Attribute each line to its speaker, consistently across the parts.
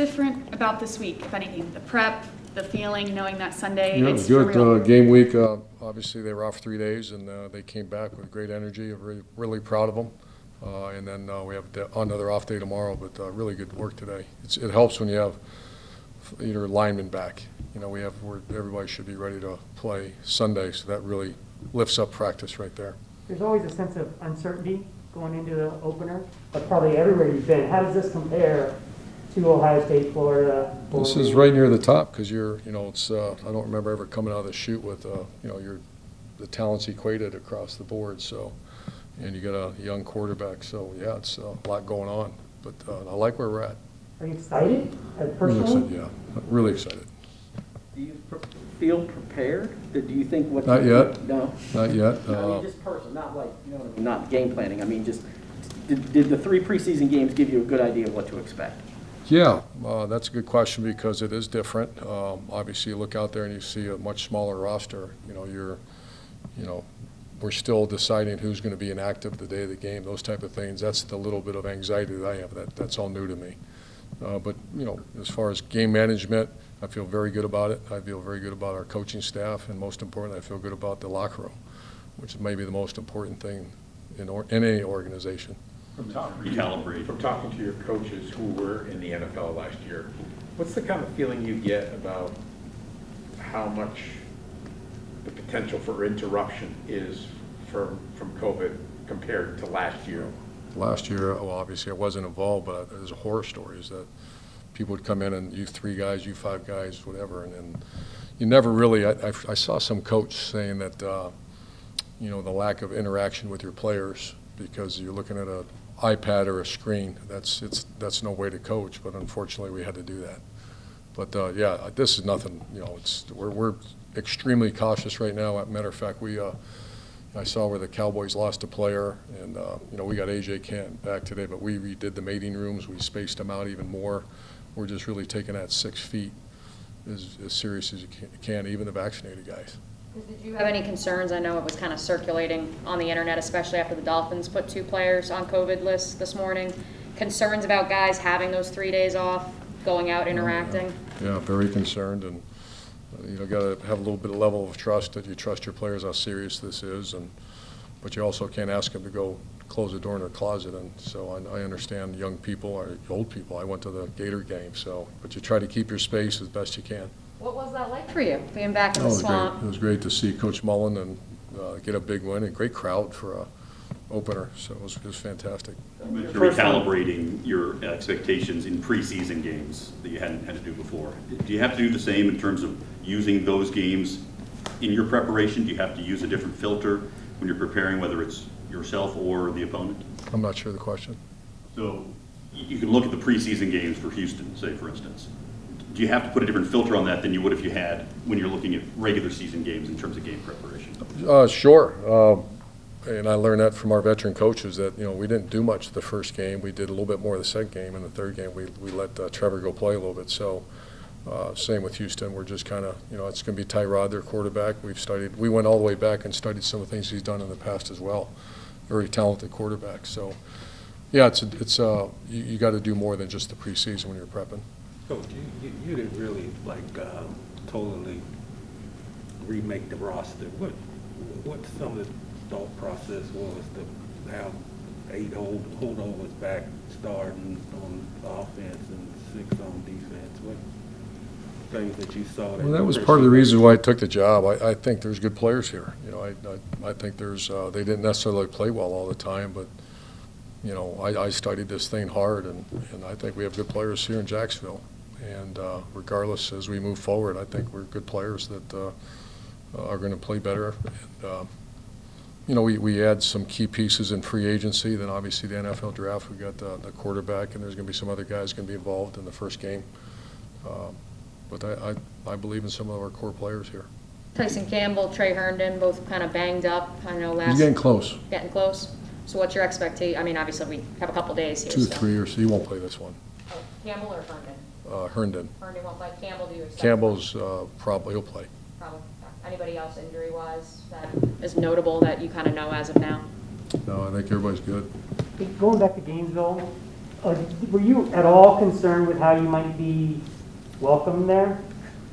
Speaker 1: different about this week, if anything? The prep, the feeling, knowing that Sunday
Speaker 2: Yeah,
Speaker 1: it's for real?
Speaker 2: good game week. Obviously, they were off 3 days, and they came back with great energy. I'm really proud of them. And then we have another off day tomorrow, but really good work today. It helps when you have your linemen back. You know, everybody should be ready to play Sunday, so that really lifts up practice right there.
Speaker 3: There's always a sense of uncertainty going into the opener, but probably everywhere you've been. How does this compare to Ohio State, Florida?
Speaker 2: This is right near the top because it's. I don't remember ever coming out of the chute with, the talents equated across the board. So, and you got a young quarterback. So yeah, it's a lot going on. But I like where we're at.
Speaker 3: Are you excited personally?
Speaker 2: Really excited, yeah, really excited.
Speaker 4: Do you feel prepared? Do you think what?
Speaker 2: Not yet.
Speaker 4: No.
Speaker 2: Not yet.
Speaker 4: I mean, just personal, not like not game planning. I mean, just did the 3 preseason games give you a good idea of what to expect?
Speaker 2: Yeah, that's a good question because it is different. Obviously, you look out there and you see a much smaller roster. We're still deciding who's going to be inactive the day of the game. Those type of things. That's the little bit of anxiety that I have. That's all new to me. But as far as game management, I feel very good about it. I feel very good about our coaching staff, and most importantly, I feel good about the locker room, which is maybe the most important thing in any organization.
Speaker 5: From talking to your coaches who were in the NFL last year, what's the kind of feeling you get about how much the potential for interruption is from COVID compared to last year?
Speaker 2: Last year, well, obviously I wasn't involved, but there's horror stories that people would come in and you 3 guys, you 5 guys, whatever, and you never really. I saw some coach saying that the lack of interaction with your players because you're looking at an iPad or a screen. That's no way to coach, but unfortunately we had to do that. But yeah, this is nothing. We're extremely cautious right now. As a matter of fact, I saw where the Cowboys lost a player, and we got A.J. Canton back today, but we redid the mating rooms. We spaced them out even more. We're just really taking that 6 feet as serious as you can, even the vaccinated guys.
Speaker 6: Did you have any concerns? I know it was kind of circulating on the internet, especially after the Dolphins put 2 players on COVID lists this morning. Concerns about guys having those 3 days off, going out, interacting?
Speaker 2: Yeah, very concerned, and got to have a little bit of level of trust that you trust your players how serious this is, but you also can't ask them to go close the door in their closet. And so I understand young people or old people. I went to the Gator game, but you try to keep your space as best you can.
Speaker 6: What was that like for you, being back in the swamp?
Speaker 2: It was great to see Coach Mullen and get a big win. A great crowd for a opener, so it was fantastic.
Speaker 7: You're recalibrating your expectations in preseason games that you hadn't had to do before. Do you have to do the same in terms of using those games in your preparation? Do you have to use a different filter when you're preparing, whether it's yourself or the opponent?
Speaker 2: I'm not sure the question.
Speaker 7: So you can look at the preseason games for Houston, say, for instance. Do you have to put a different filter on that than you would if you had when you're looking at regular season games in terms of game preparation?
Speaker 2: Sure. And I learned that from our veteran coaches that, we didn't do much the first game. We did a little bit more the second game, and the third game we let Trevor go play a little bit. So same with Houston. We're just kind of, it's going to be Tyrod, their quarterback. We went all the way back and studied some of the things he's done in the past as well. Very talented quarterback. So, yeah, you got to do more than just the preseason when you're prepping.
Speaker 8: Coach, you didn't really totally remake the roster. What some of the thought process was to have 8 holdovers back starting on offense and 6 on defense? What things that you saw?
Speaker 2: Well, that was part of the reason why I took the job. I think there's good players here. I think they didn't necessarily play well all the time, but I studied this thing hard, and I think we have good players here in Jacksonville. And regardless, as we move forward, I think we're good players that are going to play better. And, we add some key pieces in free agency. Then obviously the NFL draft, we got the quarterback, and there's going to be some other guys going to be involved in the first game. But I believe in some of our core players here.
Speaker 6: Tyson Campbell, Trey Herndon, both kind of banged up. I know
Speaker 2: He's getting close.
Speaker 6: Getting close. So what's your expectation? I mean, obviously we have a couple days here.
Speaker 2: 2, 3 years. He won't play this one.
Speaker 6: Oh, Campbell or Herndon?
Speaker 2: Herndon.
Speaker 6: Herndon won't play. Campbell, do you expect?
Speaker 2: Campbell's probably he'll play.
Speaker 6: Probably. Anybody else injury-wise that is notable that you kind of know as of now?
Speaker 2: No, I think everybody's good.
Speaker 3: Going back to Gainesville, Were you at all concerned with how you might be welcomed there?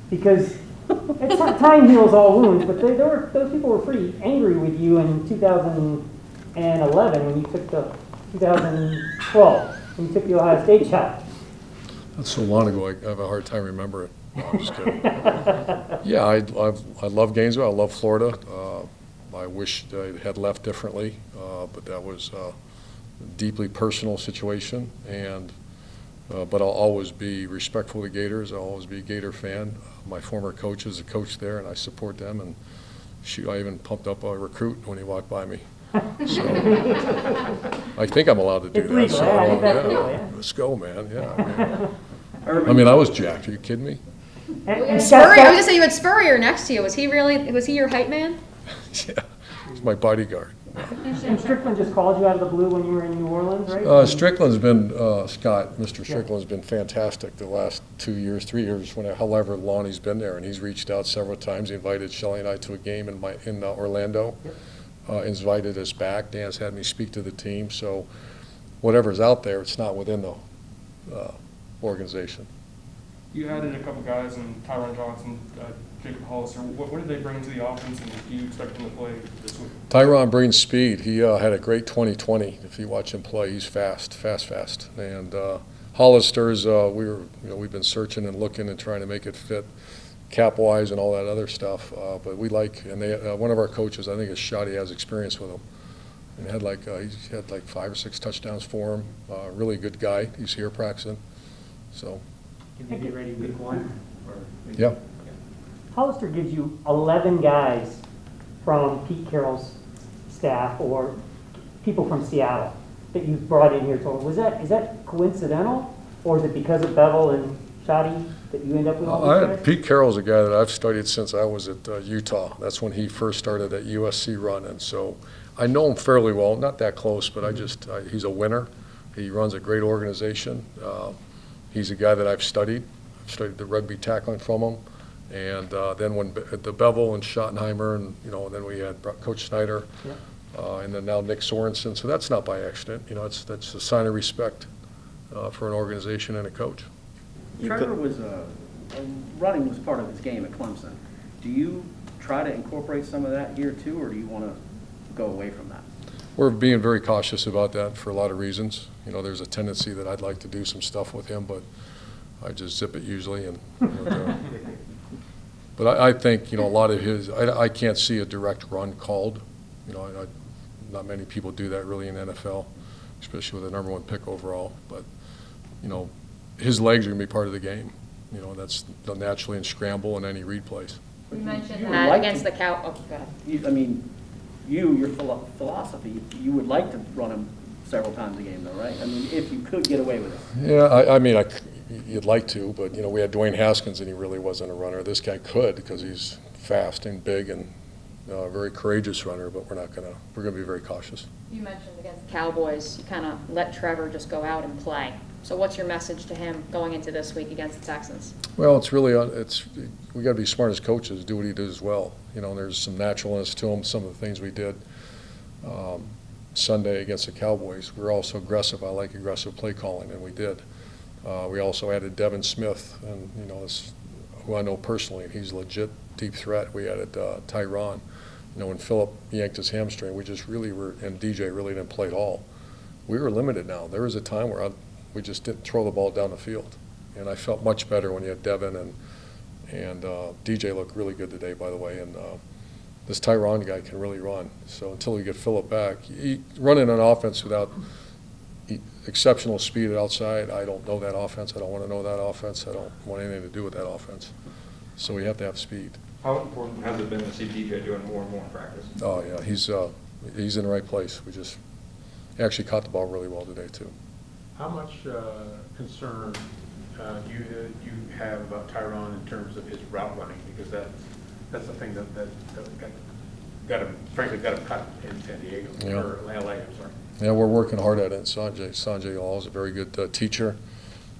Speaker 3: Because time heals all wounds, but those people were pretty angry with you in 2011 when you took the 2012 when you took the Ohio State job.
Speaker 2: That's so long ago, I have a hard time remembering. No, I'm just kidding. Yeah, I love Gainesville. I love Florida. I wish I had left differently, but that was a deeply personal situation. But I'll always be respectful to Gators. I'll always be a Gator fan. My former coach is a coach there, and I support them. And shoot, I even pumped up a recruit when he walked by me. So I think I'm allowed to do
Speaker 3: It's
Speaker 2: that.
Speaker 3: legal,
Speaker 2: So,
Speaker 3: yeah, I think that's legal, yeah.
Speaker 2: Let's go, man. Yeah. I mean, I was jacked. Are you kidding me?
Speaker 3: And
Speaker 6: Spurrier, I was gonna say you had Spurrier next to you. Was he your hype man?
Speaker 2: Yeah, he's my bodyguard.
Speaker 3: And Strickland just called you out of the blue when you were in New Orleans, right?
Speaker 2: Strickland's been, Mr. Strickland's been fantastic the last 2 years, 3 years, however long he's been there, and he's reached out several times. He invited Shelley and I to a game in Orlando.
Speaker 3: Yep.
Speaker 2: Invited us back. Dan's had me speak to the team, so whatever's out there, it's not within the organization.
Speaker 9: You added a couple guys in Tyron Johnson, Jacob Hollister. What did they bring to the offense, and do you expect them to play this week?
Speaker 2: Tyron brings speed. He had a great 2020. If you watch him play, he's fast. And Hollister's, we've been searching and looking and trying to make it fit cap-wise and all that other stuff. But we like, and one of our coaches, I think is Shoddy, has experience with him. And he's had like 5 or 6 touchdowns for him. Really good guy. He's here practicing. So.
Speaker 3: Can he be ready week 1?
Speaker 2: Yeah.
Speaker 3: Hollister gives you 11 guys from Pete Carroll's staff or people from Seattle that you've brought in here total. Is that coincidental, or is it because of Bevel and Shoddy that you end up with all these guys?
Speaker 2: Pete Carroll's a guy that I've studied since I was at Utah. That's when he first started at USC run, and so I know him fairly well. Not that close, but he's a winner. He runs a great organization. He's a guy that I've studied. I've studied the rugby tackling from him. And then when the Bevel and Schottenheimer, and then we had Coach Snyder, and then now Nick Sorensen. So that's not by accident. That's a sign of respect for an organization and a coach.
Speaker 4: Trevor was running was part of his game at Clemson. Do you try to incorporate some of that here too, or do you want to go away from that?
Speaker 2: We're being very cautious about that for a lot of reasons. There's a tendency that I'd like to do some stuff with him, but I just zip it usually. But I think, a lot of his, I can't see a direct run called. Not many people do that really in NFL, especially with the #1 pick overall. But, his legs are going to be part of the game. That's naturally in scramble and any read plays.
Speaker 6: You mentioned
Speaker 4: You would
Speaker 6: that
Speaker 4: like
Speaker 6: against
Speaker 4: to-
Speaker 6: the cow. Oh, go ahead.
Speaker 4: Your philosophy, you would like to run him several times a game, though, right? I mean, if you could get away with it.
Speaker 2: Yeah, you'd like to, but, we had Dwayne Haskins, and he really wasn't a runner. This guy could because he's fast and big and a very courageous runner, but we're going to be very cautious.
Speaker 6: You mentioned against the Cowboys, you kind of let Trevor just go out and play. So what's your message to him going into this week against the Texans?
Speaker 2: Well, it's really, we got to be smart as coaches, do what he does well. There's some naturalness to him, some of the things we did Sunday against the Cowboys. We were also aggressive. I like aggressive play calling, and we did. We also added Devin Smith, and, who I know personally, and he's a legit deep threat. We added Tyron. When Phillip yanked his hamstring, we just really were, and DJ really didn't play at all. We were limited now. There was a time where we just didn't throw the ball down the field. And I felt much better when you had Devin, and DJ looked really good today, by the way. And this Tyron guy can really run. So until we get Phillip back, running an offense without exceptional speed outside, I don't know that offense. I don't want to know that offense. I don't want anything to do with that offense. So we have to have speed.
Speaker 5: How important has it been to see DJ doing more and more in practice?
Speaker 2: Oh, yeah, he's in the right place. He actually caught the ball really well today, too.
Speaker 5: How much concern do you have about Tyron in terms of his route running? Because that's the thing that got him cut in San Diego, or LA, I'm sorry.
Speaker 2: Yeah, we're working hard at it. Sanjay Hall is a very good teacher.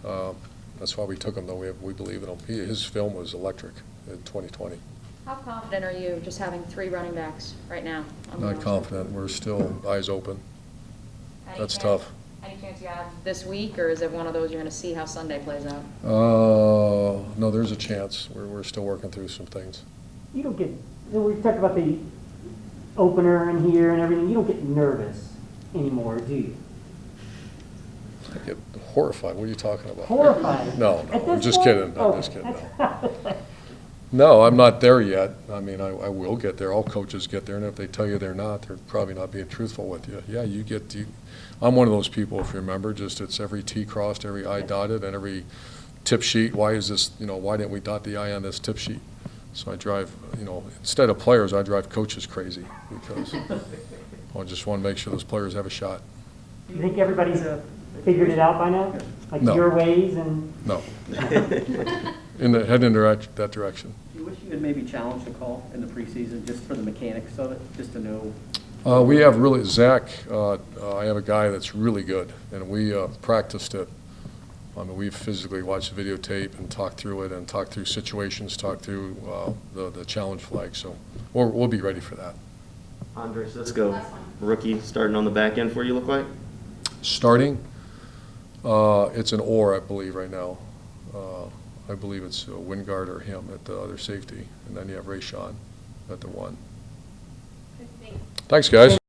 Speaker 2: That's why we took him, though. We believe in him. His film was electric in 2020.
Speaker 6: How confident are you just having 3 running backs right now? On the
Speaker 2: Not
Speaker 6: roster?
Speaker 2: confident. We're still eyes open.
Speaker 6: How do you
Speaker 2: That's
Speaker 6: think?
Speaker 2: tough.
Speaker 6: Any chance you have this week, or is it one of those you're gonna see how Sunday plays out?
Speaker 2: No, there's a chance. We're still working through some things.
Speaker 3: You don't get, we talked about the opener and here and everything, you don't get nervous anymore, do you?
Speaker 2: I get horrified. What are you talking about?
Speaker 3: Horrified.
Speaker 2: No,
Speaker 3: At
Speaker 2: I'm
Speaker 3: this
Speaker 2: just
Speaker 3: point?
Speaker 2: kidding. I'm
Speaker 3: Okay.
Speaker 2: just kidding. No. No, I'm not there yet. I mean, I will get there. All coaches get there, and if they tell you they're not, they're probably not being truthful with you. Yeah, I'm one of those people, if you remember, just it's every T crossed, every I dotted, and every tip sheet. Why is this, why didn't we dot the I on this tip sheet? So I drive, instead of players, I drive coaches crazy because I just want to make sure those players have a shot.
Speaker 3: Do you think everybody's figured it out by now? Like
Speaker 2: No.
Speaker 3: your ways and?
Speaker 2: No. Head in that direction.
Speaker 4: Do you wish you had maybe challenged the call in the preseason, just for the mechanics of it, just to know?
Speaker 2: We have really, Zach, I have a guy that's really good, and we practiced it. I mean, we've physically watched the videotape and talked through it and talked through situations, talked through the challenge flag, so we'll be ready for that.
Speaker 10: Andres, let's go. Rookie starting on the back end for you, look like?
Speaker 2: Starting, it's an or, I believe, right now. I believe it's Wingard or him at the other safety, and then you have Rayshawn at the 1. Thanks, guys.